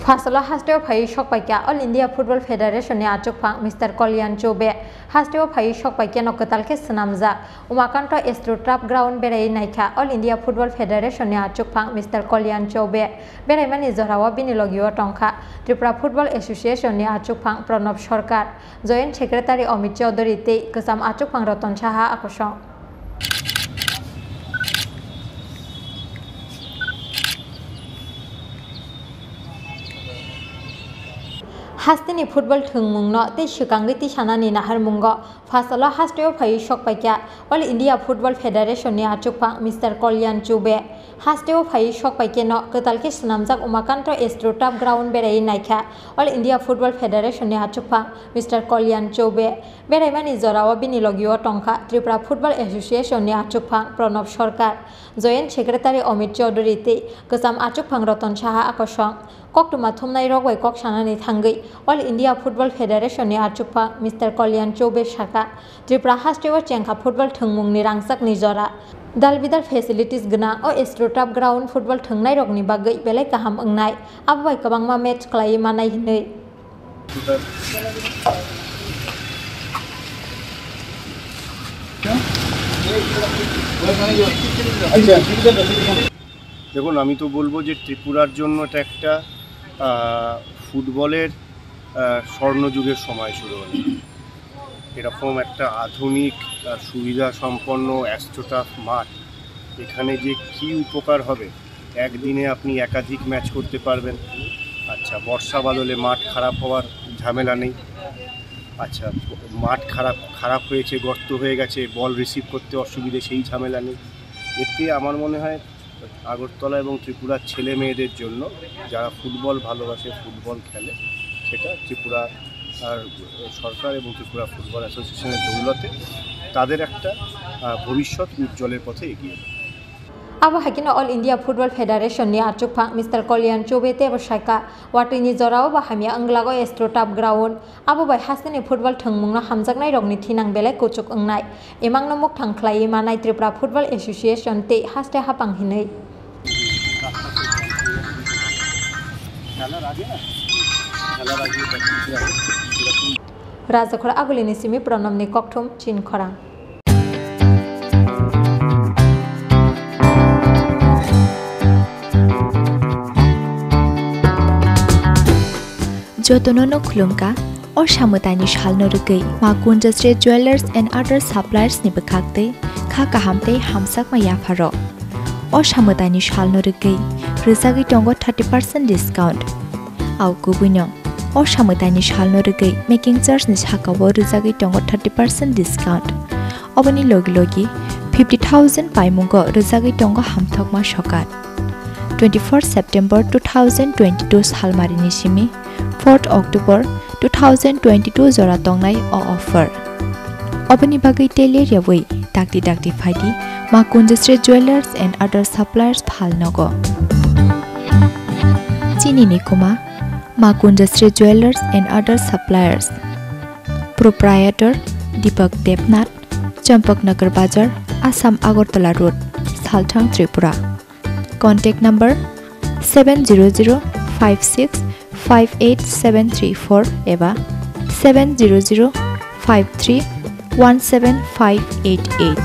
Phasalo Hasteo Phaiwi Sokphaikha All India Football Federation ni Achukphang Mr.Kalyan Chaubey Hasteo Phaiwi Sokphaikha no Kwtalkhe Swnamjak Umakanta Astroturf ground Berawi Naikha All India Football Federation ni Achukphang Mr.Kalyan Chaubey Beraimani Jorao Bini Logio Tongkha Tripura Football Association ni Achukphang Pranab Sarkar Joint Secretary Amit Chowdhury Khorang Achukphang Ratan Saha Akosong Hastini football thungmungno tei sikangiti sanani nahar mungo Phasalo Hasteo Phaiwi Sokphaikha All India Football Federation ni Achukphang Mr.Kalyan Chaubey Hasteo Phaiwi Sokphaikha no Kwtalkhe Swnamjak Umakanta Astroturf ground Berawi Naikha All India Football Federation ni Achukphang Mr.Kalyan Chaubey Beraimani Jorao Bini Logio Tongkha Tripura Football Association ni Achukphang Pranab Sarkar Joint Secretary Amit Chowdhury Khorang Achukphang Ratan Saha Akosong Koktuma thumnai rogwai kok sanani thangui All India Football Federation ni Achukphang Mr.Kalyan Chaubey Saka Tripura Hasteo Chengkha football thungmungni rangsak ni jora dalbidar facilities gna o Astroturf ground football thungnai rokni bagai belai kaham ongnai abai kabangma match khlai manai hinui দেখুন আমি তো বলবো যে ত্রিপুরার জন্য এটা একটা ফুটবলের স্বর্ণযুগের সময় শুরু হলো এরকম একটা আধুনিক সুবিধা সম্পন্ন অ্যাস্ট্রোটার্ফ মাঠ এখানে যে কি উপকার হবে একদিনে আপনি একাধিক ম্যাচ করতে পারবেন আচ্ছা বর্ষা বাদলে মাঠ খারাপ হওয়ার ঝামেলা নেই আচ্ছা মাঠ খারাপ হয়েছে গর্ত হয়ে গেছে বল রিসিভ করতে অসুবিধে সেই ঝামেলা নেই এতে আমার মনে হয় আগরতলা এবং ত্রিপুরার ছেলে মেয়েদের জন্য যারা ফুটবল ভালোবাসে ফুটবল খেলে সেটা ত্রিপুরা আর সরকার এবং ত্রিপুরা ফুটবল অ্যাসোসিয়েশনের দৌলতে তাদের একটা ভবিষ্যৎ উজ্জ্বলের পথে এগিয়ে Abo hakino All India Football Federation ni Achukphang Mr.Kalyan Chaubey te bosaka watini Jorao bahamia anglago Astroturf ground abo bai hastini football thungmungno hamjaknai rokni thinang belai kuchuk ongnai emangno muk thangkhlai manai Tripura Football Association te haste hapang hinui Rajakhora agulini simi Pranab ni kokthum Chin Khorang Jotonono khulumka or samutani shalno rugai Makunjastre Jewelers and other suppliers ni bekhakte kha kahamte hamsak ma yafaro or samutani shalno rugai rizagi tongo 30% discount au kubunyong or samutani shalno rugai making charge ni hakawo rizagi tongo 30% discount obani logi 50,000 paimungo rizagi tongo hamthok ma shokat 24 September 2022 salmarini simi 4th October 2022 jora tongnai o offer obani bagai tele yawai dakti phaidi Makunjastre Jewelers and other suppliers phalnogo Chini ni kuma Makunjastre Jewelers and other suppliers proprietor Deepak Debnath Champaknagar Bazar Assam Agartala Road Salthang Tripura contact number 700565874 eva 70053175588